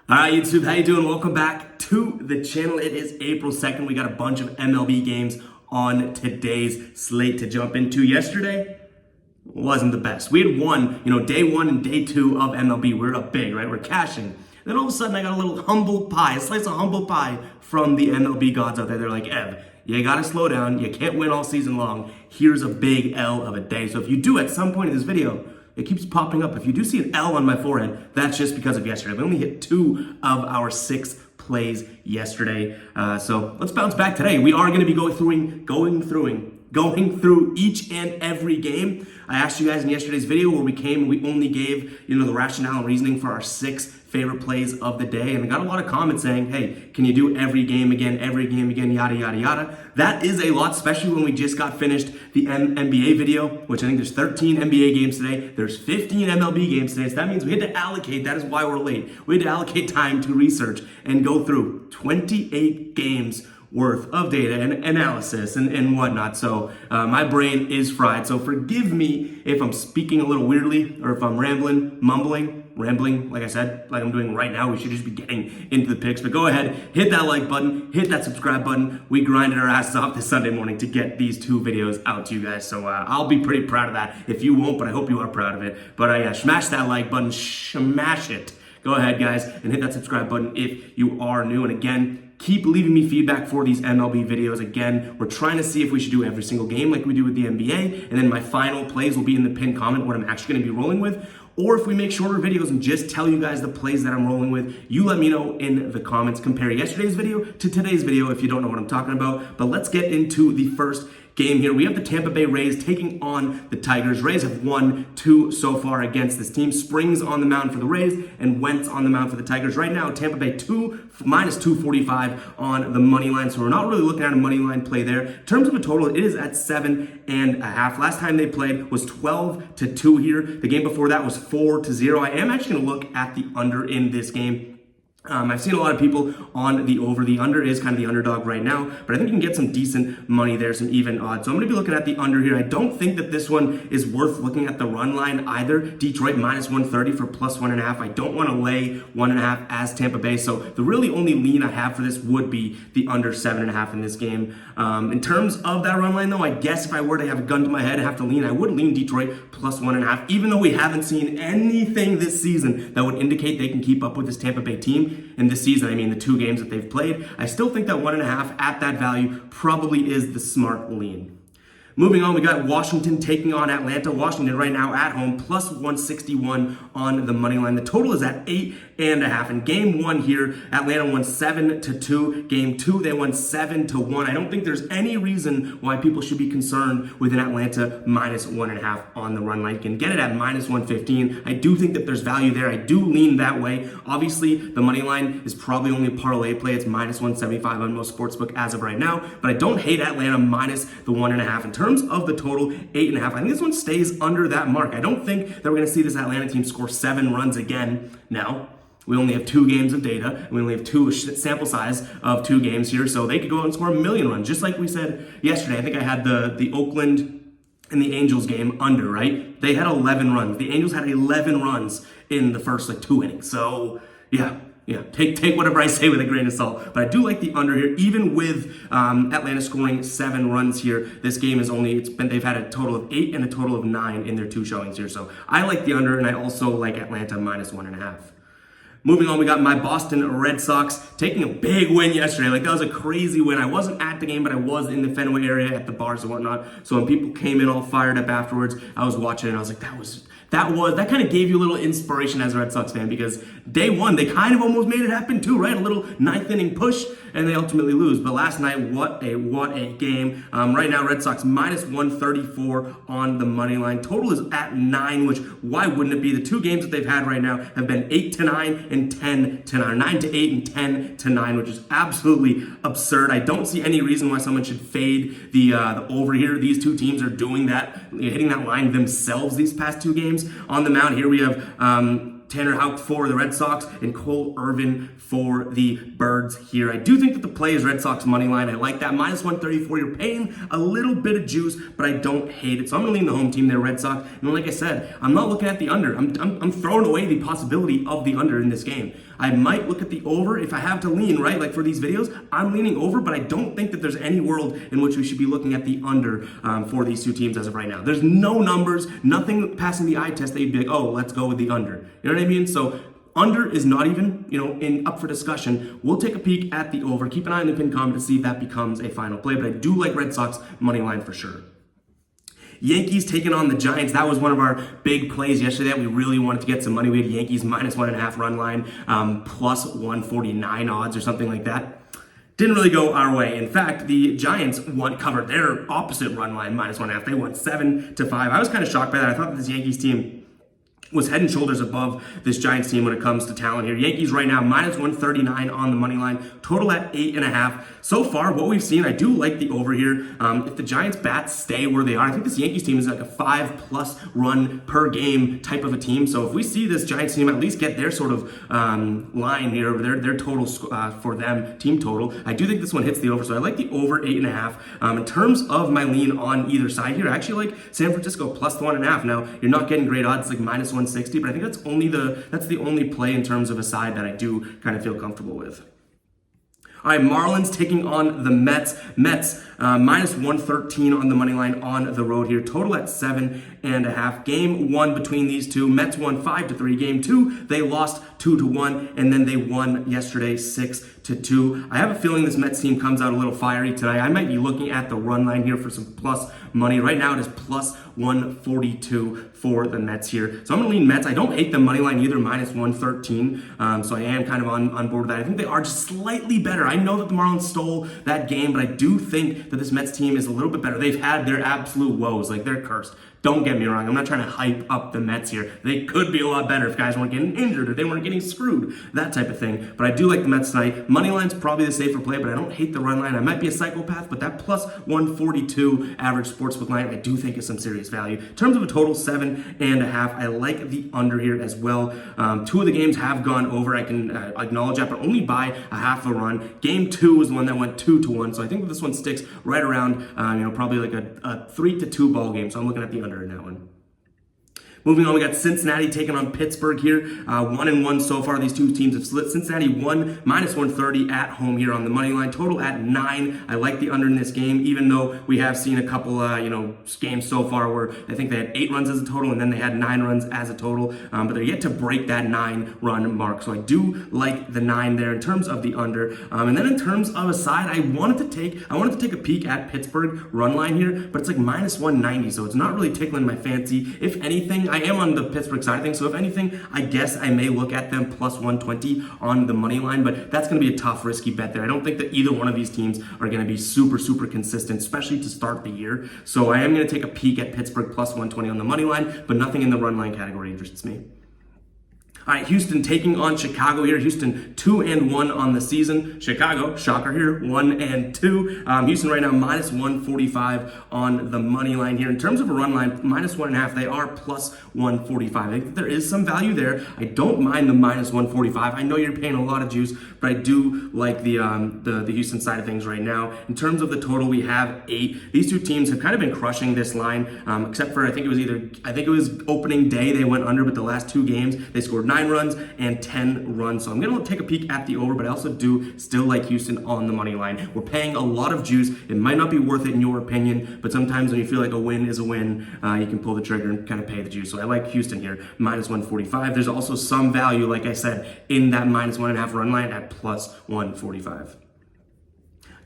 All right, YouTube, how you doing? Welcome back to the channel. It is April 2nd. We got a bunch of MLB games on today's slate to jump into. Yesterday wasn't the best. We had won, day one and day two of MLB. We're up big, right? We're cashing. Then all of a sudden, I got a little humble pie, a slice of humble pie from the MLB gods out there. They're like, Ev, you gotta slow down. You can't win all season long. Here's a big L of a day. So if you do at some point in this video, it keeps popping up. If you do see an L on my forehead, that's just because of yesterday. We only hit 2 of our 6 plays yesterday. So let's bounce back today. We are going to be going through each and every game. I asked you guys in yesterday's video where we only gave, the rationale and reasoning for our 6 favorite plays of the day. And I got a lot of comments saying, hey, can you do every game again, yada, yada, yada. That is a lot, especially when we just got finished the NBA video, which I think there's 13 NBA games today. There's 15 MLB games today. So that means we had to allocate, that is why we're late. We had to allocate time to research and go through 28 games worth of data and analysis and whatnot. So my brain is fried. So forgive me if I'm speaking a little weirdly or if I'm mumbling, like I said, like I'm doing right now. We should just be getting into the picks. But go ahead, hit that like button, hit that subscribe button. We grinded our asses off this Sunday morning to get these 2 videos out to you guys. So I'll be pretty proud of that. If you won't, but I hope you are proud of it. But smash that like button, smash it. Go ahead, guys, and hit that subscribe button if you are new. And again, keep leaving me feedback for these MLB videos. Again, we're trying to see if we should do every single game like we do with the NBA. And then my final plays will be in the pinned comment what I'm actually going to be rolling with. Or if we make shorter videos and just tell you guys the plays that I'm rolling with, you let me know in the comments. Compare yesterday's video to today's video if you don't know what I'm talking about. But let's get into the first game here. We have the Tampa Bay Rays taking on the Tigers. Rays have won 2 so far against this team. Springs on the mound for the Rays and Wentz on the mound for the Tigers. Right now, Tampa Bay minus 245 on the money line. So we're not really looking at a money line play there. In terms of a total, it is at 7.5. Last time they played was 12-2 here. The game before that was 4-0. I am actually going to look at the under in this game. I've seen a lot of people on the over. The under is kind of the underdog right now, but I think you can get some decent money there, some even odds. So I'm going to be looking at the under here. I don't think that this one is worth looking at the run line either. Detroit minus 130 for plus 1.5. I don't want to lay 1.5 as Tampa Bay. So the really only lean I have for this would be the under 7.5 in this game. In terms of that run line though, I guess if I were to have a gun to my head and have to lean, I would lean Detroit plus 1.5, even though we haven't seen anything this season that would indicate they can keep up with this Tampa Bay team. In this season, I mean the 2 games that they've played, I still think that 1.5 at that value probably is the smart lean. Moving on, we got Washington taking on Atlanta. Washington right now at home, plus 161 on the money line. The total is at 8.5. In game 1 here, Atlanta won 7-2. Game 2, they won 7-1. I don't think there's any reason why people should be concerned with an Atlanta minus 1.5 on the run line. You can get it at minus 115. I do think that there's value there. I do lean that way. Obviously, the money line is probably only a parlay play. It's minus 175 on most sportsbook as of right now. But I don't hate Atlanta minus the 1.5. In terms of the total, 8.5. I think this one stays under that mark. I don't think that we're going to see this Atlanta team score 7 runs again. Now, we only have 2 games of data, and we only have 2 sample size of 2 games here, so they could go out and score 1 million runs, just like we said yesterday. I think I had the Oakland and the Angels game under, right? They had 11 runs. The Angels had 11 runs in the first 2 innings. So, yeah, take whatever I say with a grain of salt. But I do like the under here, even with Atlanta scoring 7 runs here. This game is they've had a total of 8 and a total of 9 in their 2 showings here. So I like the under, and I also like Atlanta minus 1.5. Moving on, we got my Boston Red Sox taking a big win yesterday. That was a crazy win. I wasn't at the game, but I was in the Fenway area at the bars and whatnot. So when people came in all fired up afterwards, I was watching and I was like, that kind of gave you a little inspiration as a Red Sox fan, because day 1, they kind of almost made it happen too, right? A little 9th inning push, and they ultimately lose. But last night, what a game. Right now, Red Sox minus 134 on the money line. Total is at 9, which why wouldn't it be? The 2 games that they've had right now have been 8-9 and 10-9, 9-8 and 10-9, which is absolutely absurd. I don't see any reason why someone should fade the over here. These 2 teams are doing that, hitting that line themselves these past 2 games. On the mound here, we have Tanner Houck for the Red Sox and Cole Irvin for the Birds here. I do think that the play is Red Sox money line. I like that. Minus 134. You're paying a little bit of juice, but I don't hate it. So I'm going to lean the home team there, Red Sox. And like I said, I'm not looking at the under. I'm throwing away the possibility of the under in this game. I might look at the over if I have to lean, right? Like for these videos, I'm leaning over, but I don't think that there's any world in which we should be looking at the under for these two teams as of right now. There's no numbers, nothing passing the eye test that you'd be like, oh, let's go with the under. You know what I mean? So under is not even, up for discussion. We'll take a peek at the over. Keep an eye on the pinned comment to see if that becomes a final play, but I do like Red Sox money line for sure. Yankees taking on the Giants. That was one of our big plays yesterday that we really wanted to get some money. We had Yankees -1.5 run line, plus 149 odds or something like that. Didn't really go our way. In fact, the Giants covered their opposite run line, -1.5. They won 7-5. I was kind of shocked by that. I thought that this Yankees team was head and shoulders above this Giants team when it comes to talent here. Yankees right now, -139 on the money line, total at 8.5. So far, what we've seen, I do like the over here. If the Giants bats stay where they are, I think this Yankees team is like a 5+ run per game type of a team. So if we see this Giants team at least get their sort of line here, their total for them, team total, I do think this one hits the over. So I like the over 8.5. In terms of my lean on either side here, I actually like San Francisco plus the 1.5. Now, you're not getting great odds, like -160, but I think that's the only play in terms of a side that I do kind of feel comfortable with. All right, Marlins taking on the Mets. Mets -113 on the money line on the road here. Total at 7.5. Game one between these two. Mets won 5-3. Game two, they lost 2-1, and then they won yesterday 6-2. I have a feeling this Mets team comes out a little fiery today. I might be looking at the run line here for some plus money. Right now it is plus 142 for the Mets here. So I'm going to lean Mets. I don't hate the money line either, -113. So I am kind of on board with that. I think they are just slightly better. I know that the Marlins stole that game, but I do think that this Mets team is a little bit better. They've had their absolute woes. Like, they're cursed. Don't get me wrong. I'm not trying to hype up the Mets here. They could be a lot better if guys weren't getting injured or they weren't getting screwed, that type of thing. But I do like the Mets tonight. Money line's probably the safer play, but I don't hate the run line. I might be a psychopath, but that plus 142 average sportsbook line, I do think is some serious value. In terms of a total 7.5, I like the under here as well. Two of the games have gone over. I can acknowledge that, but only by a half a run. Game two was the one that went 2-1. So I think that this one sticks right around, probably like a 3-2 ball game. So I'm looking at the under in that one. Moving on, we got Cincinnati taking on Pittsburgh here. 1-1 so far. These two teams have split. Cincinnati won -130 at home here on the money line. Total at 9. I like the under in this game, even though we have seen a couple, games so far where I think they had 8 runs as a total and then they had 9 runs as a total. But they're yet to break that 9-run mark. So I do like the 9 there in terms of the under. And then in terms of a side, I wanted to take a peek at Pittsburgh run line here, but it's like -190. So it's not really tickling my fancy. If anything, I am on the Pittsburgh side of things, so if anything, I guess I may look at them plus 120 on the money line, but that's going to be a tough, risky bet there. I don't think that either one of these teams are going to be super, super consistent, especially to start the year. So I am going to take a peek at Pittsburgh plus 120 on the money line, but nothing in the run line category interests me. All right, Houston taking on Chicago here. Houston 2-1 on the season. Chicago, shocker here, 1-2. Houston right now -145 on the money line here. In terms of a run line, -1.5, they are plus 145. I think that there is some value there. I don't mind the -145. I know you're paying a lot of juice, but I do like the Houston side of things right now. In terms of the total, we have 8. These two teams have kind of been crushing this line, except for I think it was opening day they went under, but the last 2 games they scored 9 runs and 10 runs. So I'm going to take a peek at the over, but I also do still like Houston on the money line. We're paying a lot of juice. It might not be worth it in your opinion, but sometimes when you feel like a win is a win, you can pull the trigger and kind of pay the juice. So I like Houston here, -145. There's also some value, like I said, in that -1.5 run line at plus 145.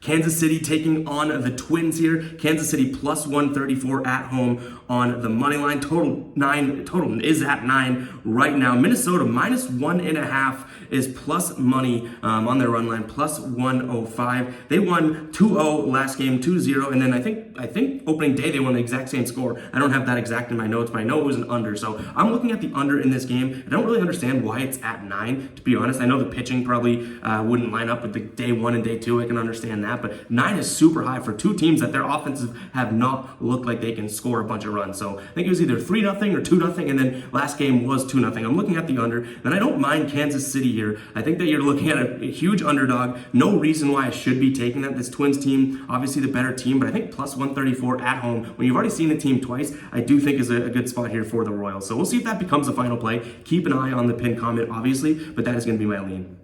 Kansas City taking on the Twins here. Kansas City plus 134 at home on the money line. Total is at 9 right now. Minnesota -1.5 is plus money on their run line, plus 105. They won 2-0 last game, 2-0, and then I think opening day they won the exact same score. I don't have that exact in my notes, but I know it was an under. So I'm looking at the under in this game. I don't really understand why it's at 9, to be honest. I know the pitching probably wouldn't line up with the day 1 and day 2. I can understand that. 7.5, but 9 is super high for two teams that their offenses have not looked like they can score a bunch of runs. So I think it was either 3-0 or 2-0, and then last game was 2-0. I'm looking at the under, and I don't mind Kansas City here. I think that you're looking at a huge underdog. No reason why I should be taking that. This Twins team, obviously the better team, but I think plus 134 at home, when you've already seen the team twice, I do think is a good spot here for the Royals. So we'll see if that becomes a final play. Keep an eye on the pinned comment, obviously, but that is going to be my lean.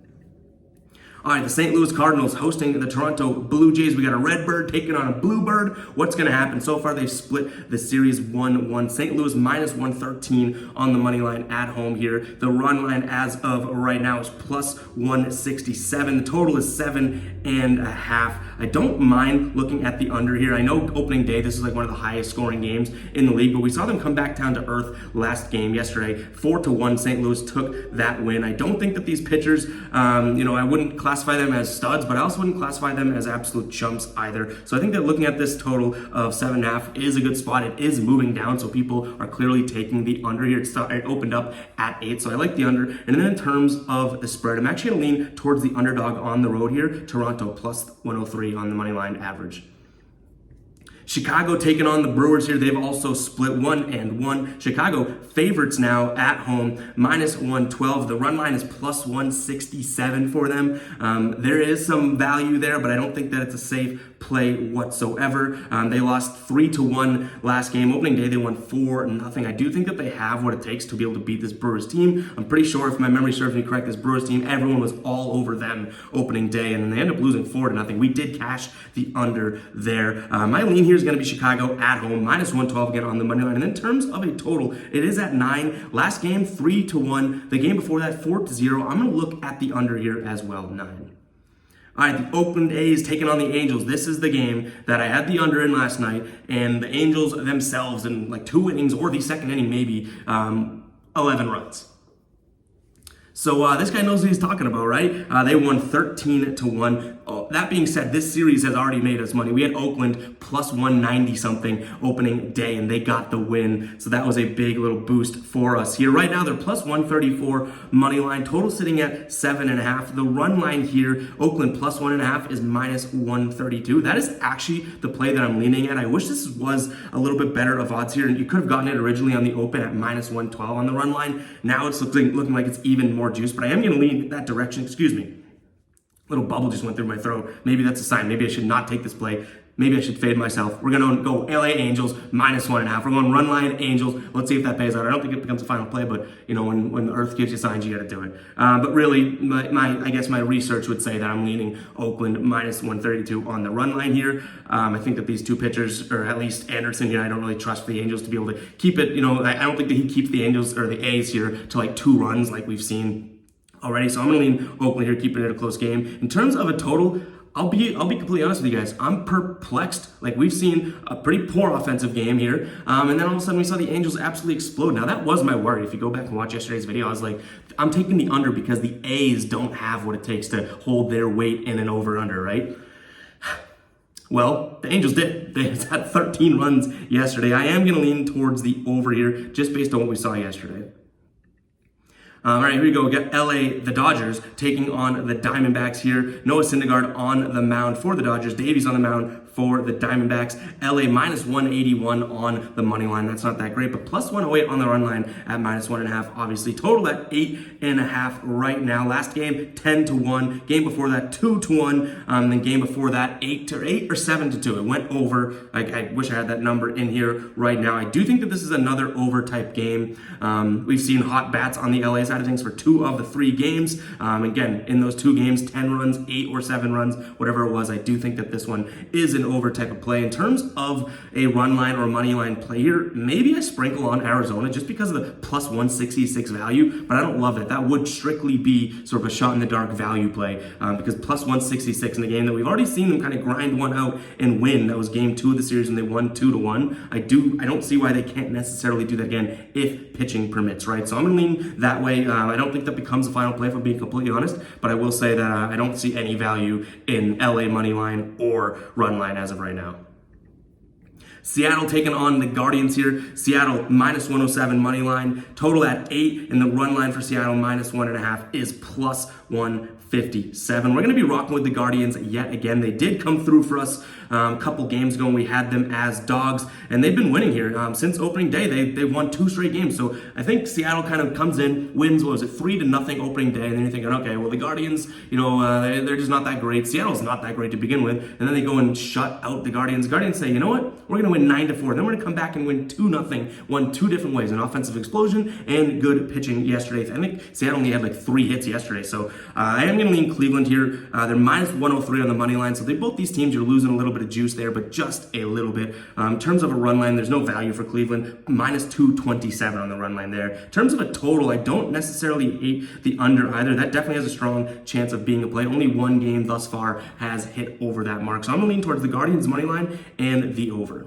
All right, the St. Louis Cardinals hosting the Toronto Blue Jays. We got a red bird taking on a blue bird. What's going to happen? So far, they've split the series 1-1. St. Louis minus 113 on the money line at home here. The run line as of right now is plus 167. The total is 7.5. I don't mind looking at the under here. I know opening day, this is like one of the highest scoring games in the league, but we saw them come back down to earth last game yesterday. 4-1, St. Louis took that win. I don't think that these pitchers, I wouldn't classify them as studs, but I also wouldn't classify them as absolute chumps either. So I think that looking at this total of 7.5 is a good spot. It is moving down, so people are clearly taking the under here. It opened up at 8, so I like the under. And then in terms of the spread, I'm actually going to lean towards the underdog on the road here. Toronto plus 103 on the money line average. Chicago taking on the Brewers here. They've also split 1-1. Chicago favorites now at home, minus 112. The run line is plus 167 for them. There is some value there, but I don't think that it's a safe play whatsoever. They lost 3-1 last game. Opening day, they won 4-0. I do think that they have what it takes to be able to beat this Brewers team. I'm pretty sure, if my memory serves me correct, this Brewers team, everyone was all over them opening day, and then they ended up losing 4-0. We did cash the under there. My lean here is going to be Chicago at home, minus 112 again on the money line. And in terms of a total, it is at 9. Last game, 3-1. The game before that, 4-0. I'm going to look at the under here as well, 9. All right, the Oakland A's taking on the Angels. This is the game that I had the under in last night, and the Angels themselves in like 2 innings, or the second inning maybe, 11 runs. So this guy knows what he's talking about, right? They won 13-1. That being said, this series has already made us money. We had Oakland plus 190 something opening day, and they got the win. So that was a big little boost for us here. Right now, they're plus 134 money line. Total sitting at 7.5. The run line here, Oakland plus 1.5 is minus 132. That is actually the play that I'm leaning at. I wish this was a little bit better of odds here, and you could have gotten it originally on the open at minus 112 on the run line. Now it's looking like it's even more juice, but I am going to lean that direction. Excuse me. Little bubble just went through my throat. Maybe that's a sign. Maybe I should not take this play. Maybe I should fade myself. We're going to go LA Angels minus 1.5. We're going run line Angels. Let's see if that pays out. I don't think it becomes a final play, but when the earth gives you signs, you got to do it. But really, I guess my research would say that I'm leaning Oakland minus 132 on the run line here. I think that these two pitchers, or at least Anderson here, I don't really trust the Angels to be able to keep it. I don't think that he keeps the Angels or the A's here to like 2 runs like we've seen already. So I'm going to lean Oakland here, keeping it a close game. In terms of a total, I'll be completely honest with you guys. I'm perplexed. Like, we've seen a pretty poor offensive game here, and then all of a sudden we saw the Angels absolutely explode. Now that was my worry. If you go back and watch yesterday's video, I was like, I'm taking the under because the A's don't have what it takes to hold their weight in an over-under, right? Well, the Angels did. They had 13 runs yesterday. I am going to lean towards the over here just based on what we saw yesterday. All right, here we go. We got LA, the Dodgers, taking on the Diamondbacks here. Noah Syndergaard on the mound for the Dodgers. Davies on the mound for the Diamondbacks. LA minus 181 on the money line. That's not that great, but plus 108 on the run line at minus 1.5. Obviously, total at 8.5 right now. Last game 10-1. Game before that 2-1. Then game before that 8 or 7-2. It went over. I wish I had that number in here right now. I do think that this is another over type game. We've seen hot bats on the LA side of things for 2 of the 3 games. Again, in those 2 games, 10 runs, 8 or 7 runs, whatever it was. I do think that this one is an over type of play. In terms of a run line or money line play here, maybe I sprinkle on Arizona just because of the plus 166 value, but I don't love it. That would strictly be sort of a shot in the dark value play because plus 166 in a game that we've already seen them kind of grind one out and win. That was game 2 of the series when they won 2-1. I don't see why they can't necessarily do that again if pitching permits, right? So I'm going to lean that way. I don't think that becomes a final play, if I'm being completely honest, but I will say that I don't see any value in LA money line or run line as of right now. Seattle taking on the Guardians here. Seattle minus 107 money line. Total at 8, and the run line for Seattle minus 1.5 is plus 157. We're going to be rocking with the Guardians yet again. They did come through for us a couple games ago, and we had them as dogs, and they've been winning here since opening day. They won 2 straight games. So I think Seattle kind of comes in, wins, what was it, 3-0 opening day, and then you're thinking, okay, well, the Guardians, they're just not that great. Seattle's not that great to begin with, and then they go and shut out the Guardians. Guardians say, you know what, we're going to win 9-4. Then we're going to come back and win 2-0, won 2 different ways, an offensive explosion and good pitching yesterday. I think Seattle only had like 3 hits yesterday, so I am going to lean Cleveland here. They're minus 103 on the money line, so both these teams, you're losing a little bit of juice there, but just a little bit. In terms of a run line, there's no value for Cleveland, minus 227 on the run line there. In terms of a total, I don't necessarily hate the under either. That definitely has a strong chance of being a play. Only one game thus far has hit over that mark, so I'm going to lean towards the Guardians money line and the over.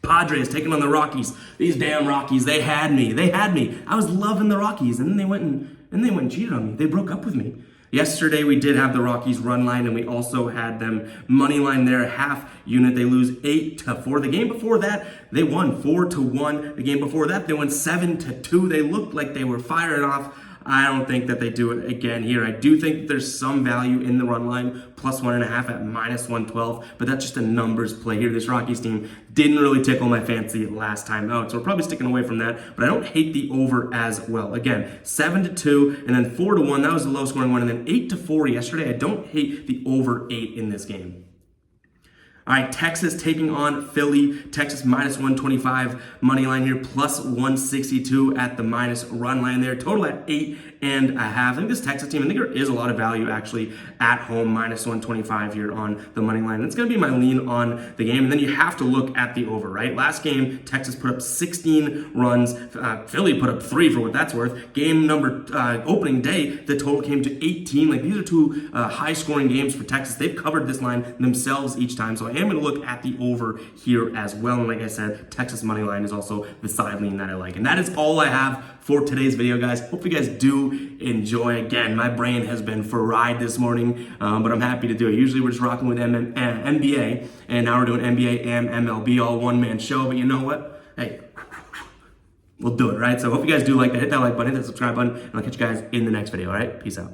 Padres taking on the Rockies. These damn Rockies, they had me. I was loving the Rockies, and then they went and cheated on me. They broke up with me. Yesterday, we did have the Rockies run line, and we also had them money line there, half unit. They lose 8-4. The game before that, they won 4-1. The game before that, they won 7-2. They looked like they were firing off. I don't think that they do it again here. I do think there's some value in the run line, plus 1.5 at minus 112, but that's just a numbers play here. This Rockies team didn't really tickle my fancy last time out, so we're probably sticking away from that, but I don't hate the over as well. Again, 7-2, and then 4-1, that was the low scoring one, and then 8-4 yesterday. I don't hate the over 8 in this game. All right, Texas taking on Philly. Texas minus 125 money line here, plus 162 at the minus run line there. Total at 8.5. I think this Texas team, I think there is a lot of value actually at home, minus 125 here on the money line. That's going to be my lean on the game. And then you have to look at the over, right? Last game, Texas put up 16 runs. Philly put up 3 for what that's worth. Game number, opening day, the total came to 18. Like, these are 2 high-scoring games for Texas. They've covered this line themselves each time, so I am going to look at the over here as well. And like I said, Texas money line is also the side lean that I like. And that is all I have for today's video, guys. Hope you guys do enjoy. Again, my brain has been fried this morning, but I'm happy to do it. Usually we're just rocking with NBA, and now we're doing NBA and MLB, all one-man show. But you know what? Hey, we'll do it, right? So hope you guys do like that. Hit that like button, hit that subscribe button, and I'll catch you guys in the next video, all right? Peace out.